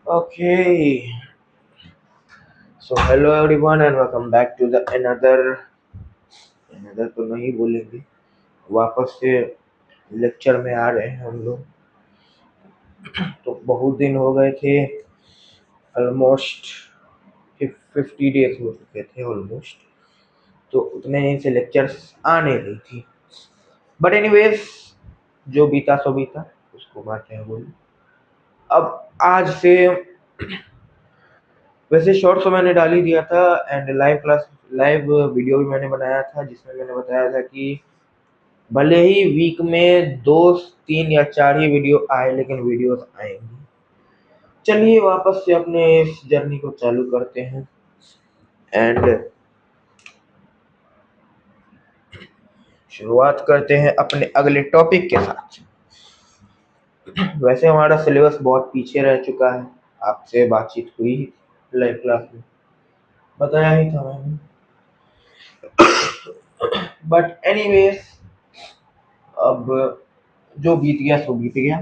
Okay, so hello everyone and welcome back to the another तो नहीं बोलेंगे, वापस से लेक्चर में आ रहे हैं हम लोग। तो बहुत दिन हो गए थे, ऑलमोस्ट 50 डेज हो चुके थे ऑलमोस्ट। तो उतने दिन से लेक्चर्स आ नहीं रही थी, बट एनीवेज जो बीता सो बीता, उसको मारते हैं बोल। अब आज से वैसे शॉर्ट्स तो मैंने डाल ही दिया था एंड लाइव वीडियो भी मैंने बनाया था, जिसमें मैंने बताया था कि भले ही वीक में 2 3 या 4 ही वीडियो आए, लेकिन वीडियोस आएंगी। चलिए वापस से अपने इस जर्नी को चालू करते हैं एंड शुरुआत करते हैं अपने अगले टॉपिक के साथ। वैसे हमारा सिलेबस बहुत पीछे रह चुका है, आपसे बातचीत हुई लाइव क्लास में, बताया ही था मैंने। बट एनीवेज, अब जो बीत गया सो बीत गया,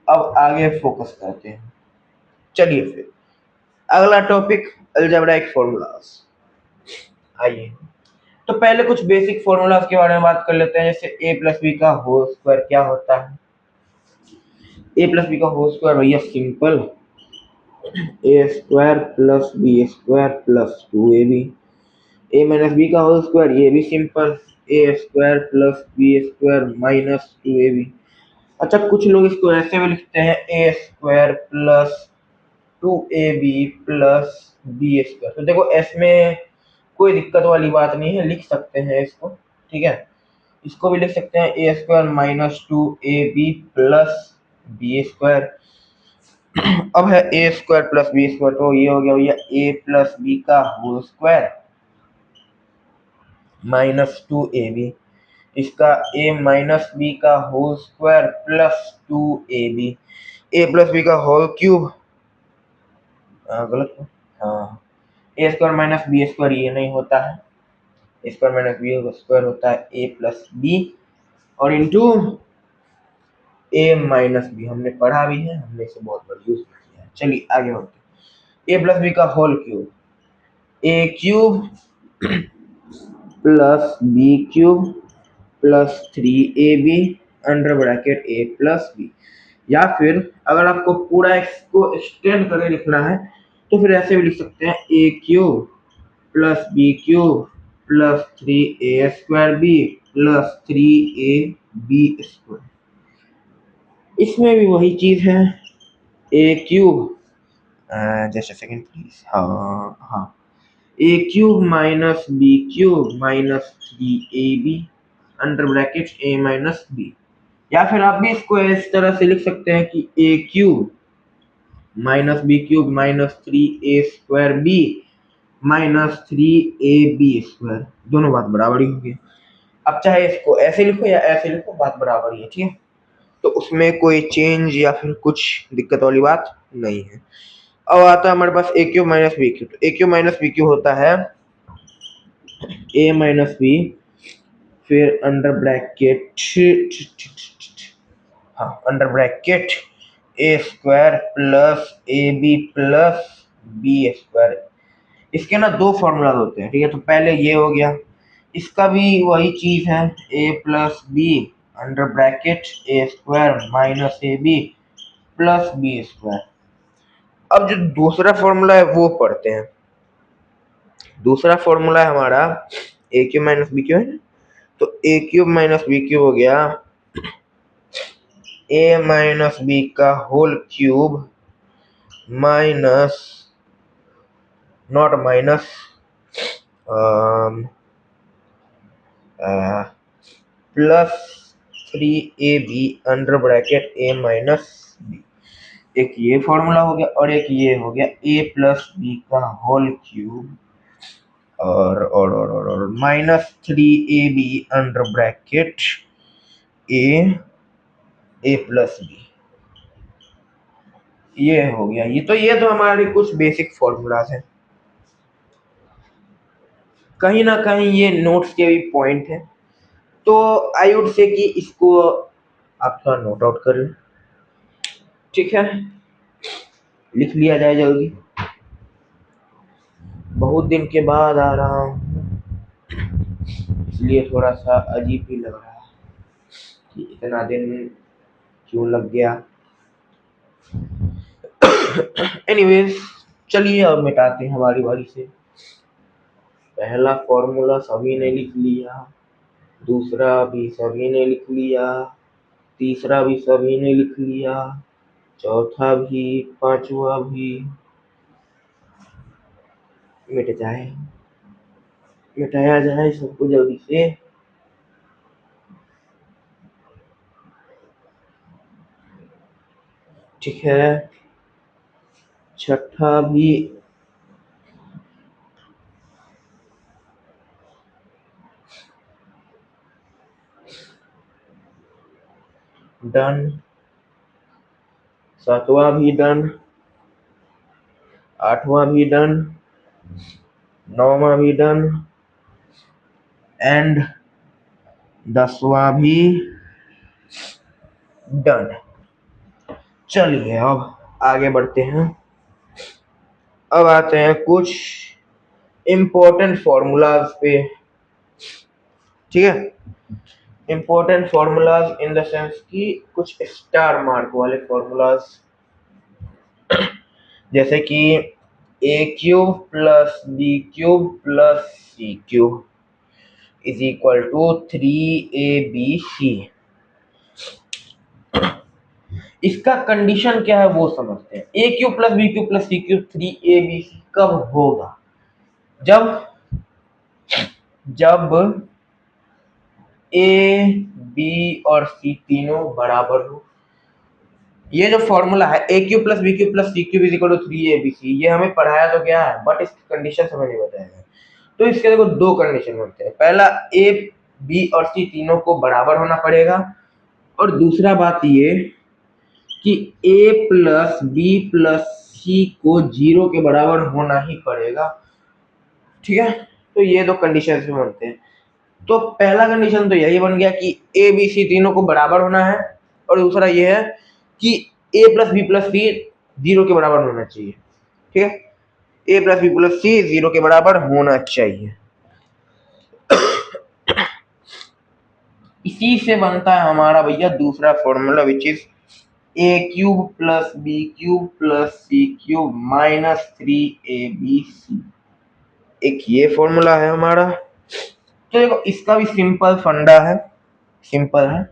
अब आगे फोकस करते हैं। चलिए फिर अगला टॉपिक, अलजेब्राइक फॉर्मूलाज। आइए, तो पहले कुछ बेसिक फॉर्मूलाज के बारे में बात कर लेते हैं। जैसे ए प्लस बी का होल स्क्वायर क्या होता है? ए प्लस बी का होल स्क्वायर भैया simple, a square plus b square plus 2ab। A minus b का होल स्क्वायर, ये भी simple, a square plus b square minus 2ab। अच्छा, कुछ लोग इसको ऐसे भी लिखते हैं, a square plus 2ab plus b square. तो देखो, इसमें कोई दिक्कत वाली बात नहीं है, लिख सकते हैं इसको, ठीक है। इसको भी लिख सकते हैं a square minus 2ab plus b square. अब है a square plus b square, तो ये हो गया भैया ए प्लस बी का होल स्क्वायर माइनस 2ab। इसका ए माइनस बी का whole square plus 2ab। A plus b का होल क्यूब, गलत, हाँ, a square minus b square ये नहीं होता है, a square minus b square होता है ए प्लस बी और इंटू ए माइनस बी। हमने पढ़ा भी है, हमने इसे बहुत बार यूज किया है। चलिए आगे बढ़ते हैं। ए प्लस बी का whole cube, a cube plus b cube plus 3ab under bracket a plus b. या फिर अगर आपको पूरा इसको एक्सटेंड करके लिखना है तो फिर ऐसे भी लिख सकते हैं, a cube plus b cube plus 3a square b plus 3ab square. इसमें भी वही चीज है, a cube, just a second please, हाँ हाँ, a cube minus b cube minus 3ab under bracket a minus b. या फिर आप भी इसको इस तरह से लिख सकते हैं कि a cube minus b cube minus 3a square b minus 3ab square, दोनों बात बराबर ही होगी। अब चाहे इसको ऐसे लिखो या ऐसे लिखो, बात बराबर ही है, ठीक है। तो उसमें कोई चेंज या फिर कुछ दिक्कत वाली बात नहीं है। अब आता है हमारे पास a cube minus b cube. तो a cube minus b cube होता है ए माइनस बी, फिर अंडर ब्रैकेट, हाँ, under bracket a square plus a b plus b square. इसके ना दो फॉर्मूला होते हैं, ठीक है। तो पहले ये हो गया, इसका भी वही चीज है, a plus b under bracket a square minus a b plus b square. अब जो दूसरा फॉर्मूला है वो पढ़ते हैं। दूसरा फॉर्मूला है हमारा a cube minus b cube है ना, तो a cube minus b cube हो गया ए माइनस बी का whole cube minus, not minus, plus 3ab under bracket a minus b. एक ये फॉर्मूला हो गया और एक ये हो गया ए प्लस बी का होल क्यूब और minus 3ab under bracket a plus B. ये हो गया, ये तो हमारे कुछ बेसिक फॉर्मूलाज हैं। कहीं ना कहीं ये नोट्स के भी पॉइंट है, तो आई वुड से कि इसको आप थोड़ा नोट आउट कर लें, ठीक है। लिख लिया जाए जल्दी, बहुत दिन के बाद आ रहा हूँ इसलिए थोड़ा सा अजीब भी लग रहा है कि इतना दिन क्यों लग गया। एनीवेज चलिए अब मिटाते हैं हमारी बारी से। पहला फॉर्मूला सभी ने लिख लिया, दूसरा भी सभी ने लिख लिया, तीसरा भी सभी ने लिख लिया, चौथा भी, पांचवा भी। मिट जाए, मिटाया जाए सबको जल्दी से। ठीक है, छठा भी डन, सातवां भी डन, आठवां भी डन, नौवां भी डन एंड 10वां भी डन। चलिए अब आगे बढ़ते हैं। अब आते हैं कुछ इम्पोर्टेंट फॉर्मूलाज पे। ठीक है, important formulas in the sense कि कुछ स्टार मार्क वाले फॉर्मूलाज, जैसे कि a cube plus b cube plus c cube is equal to 3abc। इसका कंडीशन क्या है वो समझते हैं। A cube plus b cube plus c cube 3abc कब होगा? जब जब ए बी और सी तीनों बराबर हो। ये जो फॉर्मूला है a cube plus b cube plus c cube is equal to 3abc, ये हमें पढ़ाया तो क्या है, बट इसकी कंडीशन हमें नहीं बताया है। तो इसके देखो दो कंडीशन होते हैं। पहला, ए बी और सी तीनों को बराबर होना पड़ेगा, और दूसरा बात ये कि ए प्लस बी प्लस सी को 0 के बराबर होना ही पड़ेगा। ठीक है, तो ये दो कंडीशन से बनते हैं। तो पहला कंडीशन तो यही बन गया कि ए बी सी तीनों को बराबर होना है, और दूसरा ये है कि ए प्लस बी प्लस सी 0 के बराबर होना चाहिए। ठीक है, ए प्लस बी प्लस सी 0 के बराबर होना चाहिए। इसी से बनता है हमारा भैया दूसरा formula, which is a cube plus b cube plus c cube minus 3abc। एक ये फॉर्मूला है हमारा। तो देखो इसका भी सिंपल फंडा है, सिंपल है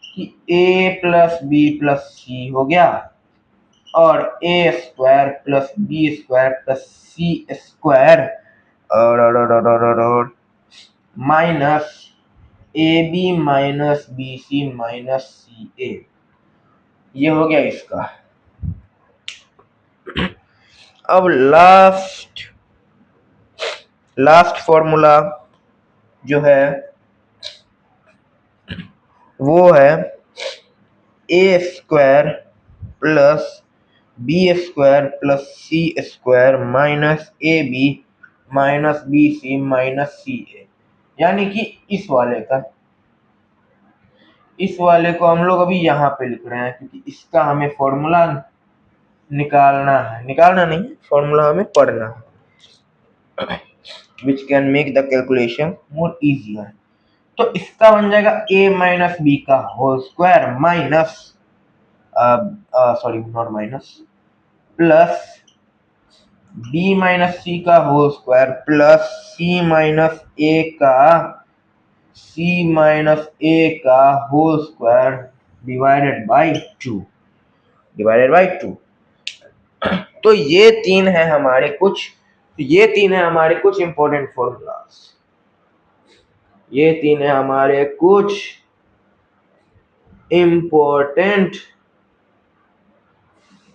कि a plus b plus c हो गया, और a square plus b square plus c square और minus a b minus b c minus c a. ये हो गया इसका। अब लास्ट फॉर्मूला जो है वो है a square plus b square plus c square minus a b minus b c minus c a. यानी कि इस वाले को हम लोग अभी यहाँ पे लिख रहे हैं, क्योंकि इसका हमें फॉर्मूला निकालना नहीं, फॉर्मूला हमें पढ़ना है, which can make the calculation more easier। तो इसका बन जाएगा a माइनस बी का whole square minus sorry not minus plus b minus c का whole square plus c minus a का होल स्क्वायर डिवाइडेड बाय 2। तो ये तीन है हमारे कुछ इंपॉर्टेंट फॉर्मूलाज। ये तीन है हमारे कुछ इंपॉर्टेंट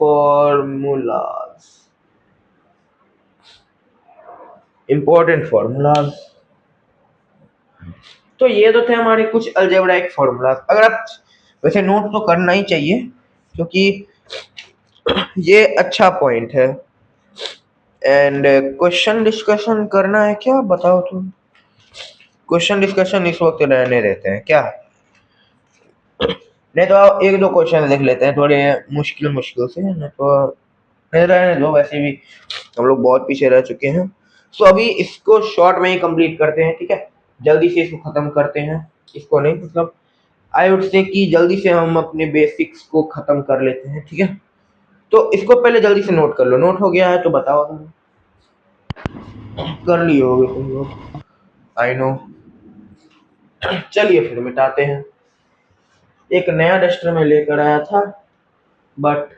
फॉर्मूलाज। तो ये तो थे हमारे कुछ अलजेब्राइक फॉर्मूलाज। अगर आप वैसे नोट तो करना ही चाहिए, क्योंकि ये अच्छा पॉइंट है। एंड क्वेश्चन डिस्कशन करना है क्या, बताओ तुम। क्वेश्चन डिस्कशन इस वक्त रहने देते हैं क्या? नहीं तो एक दो क्वेश्चन लिख लेते हैं थोड़े मुश्किल से, नहीं तो रहने दो, वैसे भी हम लोग बहुत पीछे रह चुके हैं। सो अभी इसको शॉर्ट में ही कंप्लीट करते हैं, ठीक है, जल्दी से इसको खत्म करते हैं। इसको नहीं, मतलब आई वुड से कि जल्दी से हम अपने बेसिक्स को खत्म कर लेते हैं, ठीक है। तो इसको पहले जल्दी से नोट कर लो, नोट हो गया है तो बताओ। कर लिए होगे तुम लोग, आई नो। चलिए फिर मिटाते हैं। एक नया डस्टर में लेकर आया था, बट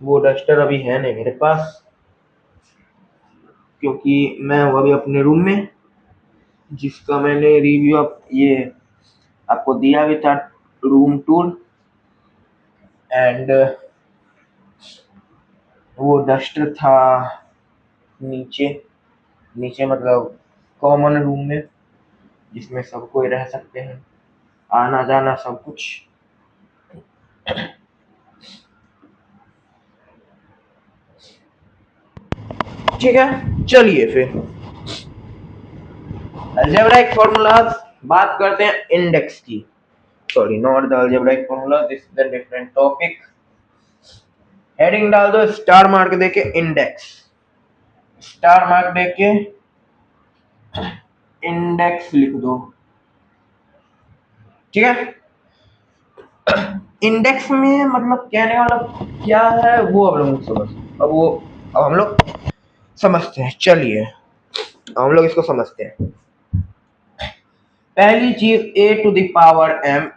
वो डस्टर अभी है नहीं मेरे पास, क्योंकि मैं हूँ अभी अपने रूम में, जिसका मैंने रिव्यू अब ये आपको दिया भी था, रूम टूर। एंड वो डस्टर था नीचे, नीचे मतलब कॉमन रूम में, जिसमें सब कोई रह सकते हैं, आना जाना सब कुछ। ठीक है, चलिए फिर अलजेब्राइक फॉर्मूलाज बात करते हैं इंडेक्स की। Sorry, not the algebraic formula, this is the different topic. Heading डाल दो स्टार मार्क देके इंडेक्स, स्टार मार्क देके इंडेक्स लिख दो, ठीक है। इंडेक्स में मतलब कहने वाला क्या है वो अब लोग समझ, अब हम लोग समझते हैं। चलिए हम लोग इसको समझते हैं। पहली चीज a to the power m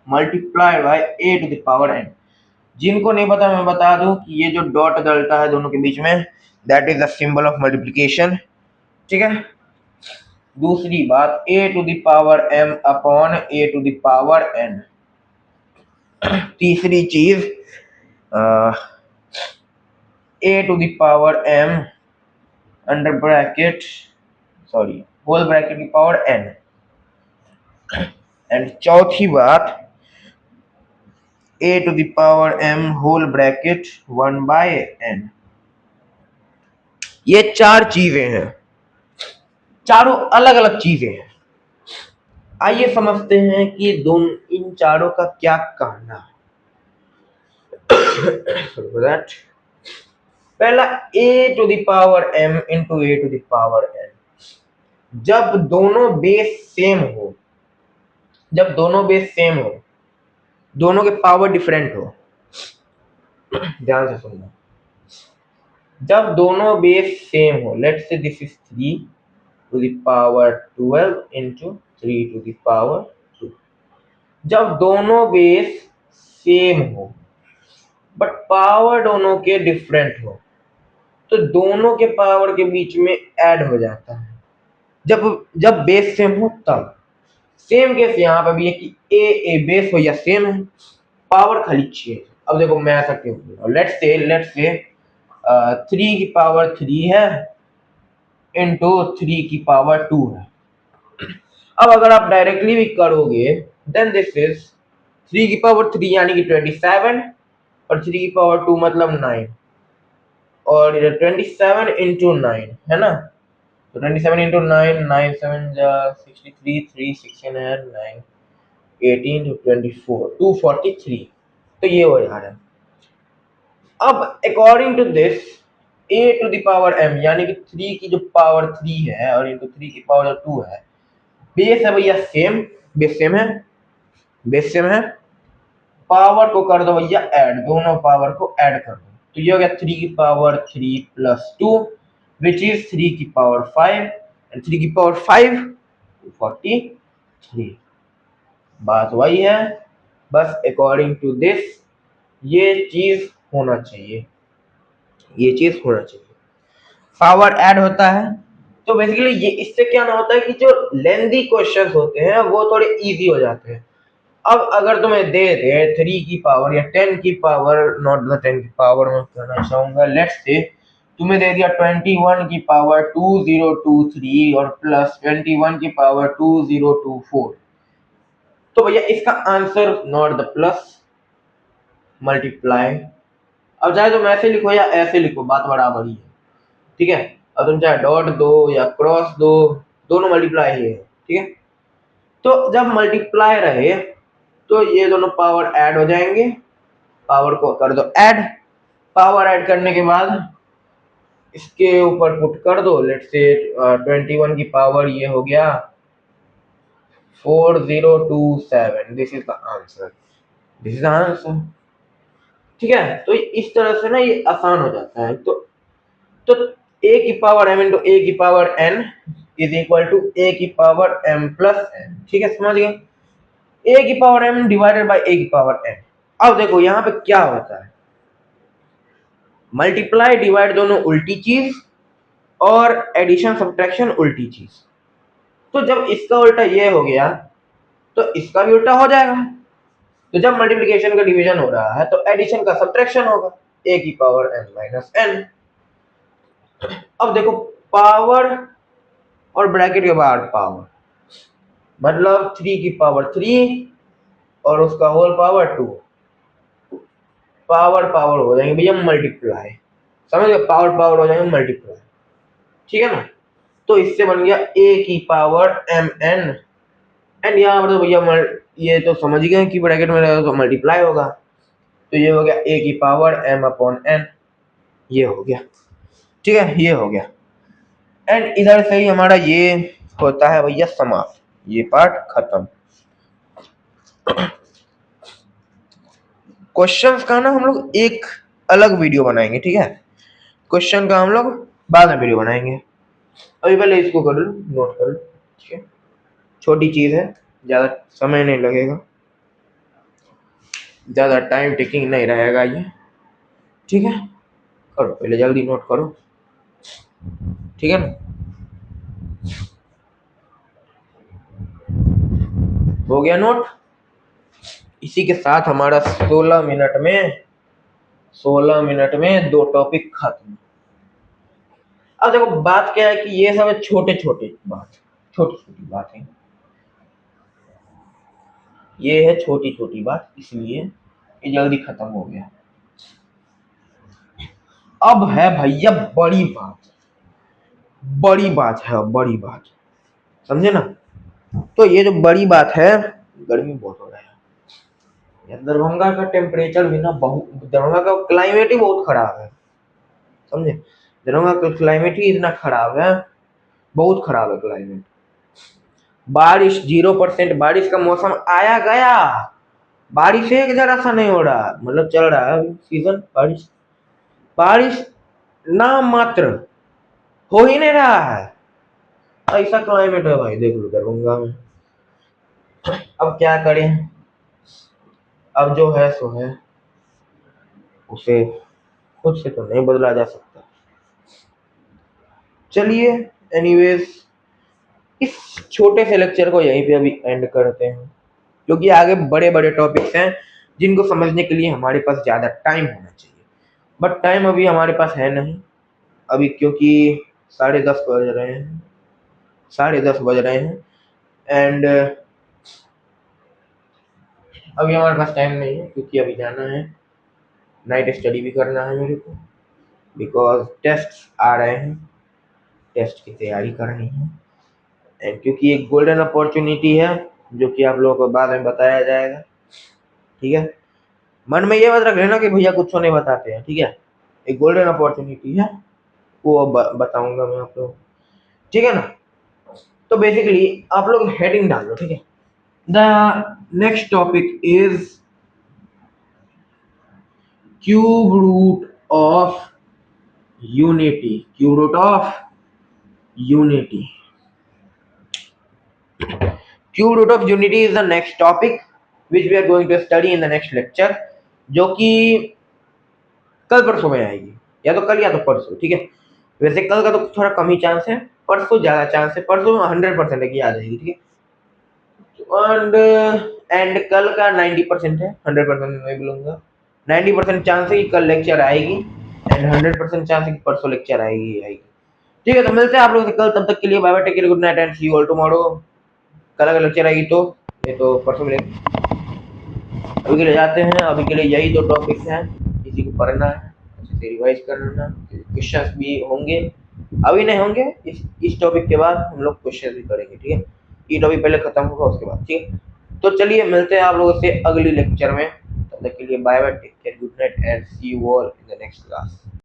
multiply by a to the power n। जिनको नहीं पता मैं बता दूं कि ये जो डॉट डलता है दोनों के बीच में, that is the symbol of multiplication, ठीक है। दूसरी बात a to the power m upon a to the power n। तीसरी चीज a to the power m under bracket, sorry whole bracket की पावर n। एंड चौथी बात a to the power m whole bracket 1/n। ये चार चीजें हैं, चारों अलग अलग चीजें हैं। आइए समझते हैं कि दोनों इन चारों का क्या कहना है। पहला a to the power m into a to the power n। जब दोनों बेस सेम हो, जब दोनों बेस सेम हो, दोनों के पावर डिफरेंट हो, ध्यान से सुनना, जब दोनों बेस सेम हो, let's say this is 3 to the power 12 into 3 to the power 2। जब दोनों बेस सेम हो बट पावर दोनों के डिफरेंट हो, तो दोनों के पावर के बीच में ऐड हो जाता है। जब जब बेस सेम हो तब। सेम केस यहाँ पे भी है कि ए बेस हो या सेम है, पावर खाली चेंज। अब देखो मैं ऐसा क्यों बोल रहा हूँ, लेट्स से 3 की पावर 3 है इंटू 3 की पावर 2 है। अब अगर आप डायरेक्टली भी करोगे, देन दिस इज 3 की पावर 3 यानी कि 27, और 3 की पावर 2 मतलब 9, और 27 इंटू 9 है ना, तो 27 इंटू 9, 9 7 63, 3 16 है 9 18 to 24 243। तो ये हो जा रहा है। अब according to this a to the power m यानी कि 3 की जो पावर 3 है और इंटू 3 की पावर 2 है, बेस है भैया सेम, बेस सेम है, बेस सेम है। पावर को कर दो भैया ऐड, दोनों पावर को ऐड कर दो, तो ये हो गया 3 की पावर 3 प्लस 2 विच इज 3 की पावर 5, एंड 3 की पावर 5 43। बात वही है, बस अकॉर्डिंग टू दिस ये चीज होना चाहिए, ये चीज होना चाहिए। पावर ऐड होता है तो बेसिकली ये इससे क्या ना होता है कि जो लेंदी क्वेश्चंस होते हैं वो थोड़े इजी हो जाते हैं। अब अगर तुम्हें दे दे 3 की पावर या 10 की पावर, नॉट द 10 की पावर मैं कहना चाहूंगा, लेट्स से तुम्हें दे दिया 21 की पावर 2023 और प्लस 21 की पावर 2024, तो भैया इसका answer not the plus, multiply. अब चाहे तुम ऐसे लिखो या ऐसे लिखो, बात बराबर ही है, ठीक है। अब तुम चाहे डॉट दो या क्रॉस दो, दोनों मल्टीप्लाई ही है, ठीक है। तो जब मल्टीप्लाई रहे तो ये दोनों पावर ऐड हो जाएंगे, पावर को कर दो ऐड, पावर ऐड करने के बाद इसके ऊपर पुट कर दो, लेट्स से 21 की पावर ये हो गया 4027, this is the answer, this is the answer. ठीक है, तो इस तरह से ना ये आसान हो जाता है। तो a की पावर m इंटू a की power n is equal to a की पावर m प्लस n। ठीक है, समझ गए, a की power m divided by a की पावर n। अब देखो यहाँ पे क्या होता है, मल्टीप्लाई डिवाइड दोनों उल्टी चीज और एडिशन सब्ट्रैक्शन उल्टी चीज। तो जब इसका उल्टा ये हो गया तो इसका भी उल्टा हो जाएगा। तो जब मल्टीप्लिकेशन का डिवीजन हो रहा है तो एडिशन का सब्ट्रैक्शन होगा, a की पावर n माइनस n। अब देखो पावर और ब्रैकेट के बाहर पावर, मतलब 3 की पावर 3 और उसका होल पावर 2, पावर पावर हो जाएंगे भैया मल्टीप्लाई, समझ गए, पावर पावर हो जाएंगे मल्टीप्लाई। ठीक है ना, तो इससे बन गया a की पावर m n, एंड यहाँ पर तो भैया ये तो समझ गए कि ब्रैकेट में रहेगा तो मल्टीप्लाई होगा, तो ये हो गया a की पावर m अपॉन n, ये हो गया। ठीक है, ये हो गया, एंड इधर से ही हमारा ये होता है भैया समाप्त, ये पार्ट खत्म। क्वेश्चंस का ना हम लोग एक अलग वीडियो बनाएंगे, ठीक है, क्वेश्चन का हम लोग बाद में वीडियो बनाएंगे, अभी पहले इसको कर लो, नोट कर लो। ठीक है, छोटी चीज है, ज्यादा समय नहीं लगेगा, ज्यादा टाइम टेकिंग नहीं रहेगा ये। ठीक है, करो पहले जल्दी नोट करो। ठीक है ना, हो गया नोट। इसी के साथ हमारा 16 मिनट में 2 टॉपिक खत्म। अब देखो बात क्या है कि ये सब छोटे छोटी बात है, ये है छोटी छोटी बात, इसलिए ये जल्दी खत्म हो गया। अब है भैया बड़ी बात है, बड़ी बात, समझे ना। तो ये जो बड़ी बात है, गर्मी बहुत हो रहा है, दरभंगा का टेम्परेचर भी ना बहुत, दरभंगा का क्लाइमेट ही बहुत खराब है, समझे, दरभंगा का क्लाइमेट ही इतना खराब है, बहुत खराब है क्लाइमेट। बारिश 0%, बारिश का मौसम आया गया, बारिश एक जरा सा नहीं हो रहा, मतलब चल रहा है सीजन, बारिश नाम मात्र हो ही नहीं रहा है, ऐसा क्लाइमेट है भाई, देख लो दरभंगा में। अब क्या करें, अब जो है सो है, उसे खुद से तो नहीं बदला जा सकता। चलिए एनीवेज, इस छोटे से लेक्चर को यहीं पे अभी एंड करते हैं, क्योंकि आगे बड़े बड़े टॉपिक्स हैं जिनको समझने के लिए हमारे पास ज़्यादा टाइम होना चाहिए, बट टाइम अभी हमारे पास है नहीं अभी, क्योंकि 10:30 बज रहे हैं, 10:30 बज रहे हैं, एंड अभी हमारे पास टाइम नहीं है, क्योंकि अभी जाना है, नाइट स्टडी भी करना है मेरे को, बिकॉज टेस्ट आ रहे हैं, टेस्ट की तैयारी करनी है, एंड क्योंकि एक गोल्डन अपॉर्चुनिटी है जो कि आप लोगों को बाद में बताया जाएगा। ठीक है, मन में ये बात रख लेना कि भैया कुछ नहीं बताते हैं, ठीक है, एक गोल्डन अपॉर्चुनिटी है, वो बताऊंगा मैं आप लोग, ठीक है ना। तो बेसिकली आप लोग हेडिंग डाल लो, ठीक है, the next topic is cube root of unity, cube root of unity, cube root of unity is the next topic which we are going to study in the next lecture, जो कि कल परसों में आएगी, या तो कल या तो परसों। ठीक है, वैसे कल का तो थोड़ा कम ही चांस है, परसों ज्यादा चांस है, परसों 100% है कि आ जाएगी। ठीक है, एंड कल का 90% है, 100% नहीं बोलूंगा, 90% चांस है कि कल लेक्चर आएगी, एंड 100% चांस है कि परसों लेक्चर आएगी। ठीक है, तो मिलते हैं आप लोगों से कल, तब तक के लिए bye bye, take care, good night and see you all tomorrow. कल अगर लेक्चर आएगी तो, ये तो परसों मिलेगी। अभी के लिए जाते हैं, अभी के लिए यही 2 टॉपिक्स हैं, किसी को पढ़ना है अच्छे से रिवाइज करना, क्वेश्चंस भी होंगे, अभी नहीं होंगे, इस टॉपिक के बाद हम लोग क्वेश्चन भी करेंगे। ठीक है, ये टॉपिक पहले खत्म होगा उसके बाद। ठीक है, तो चलिए मिलते हैं आप लोगों से अगली लेक्चर में। तक के लिए bye bye, take care, good night and see you all in the next class.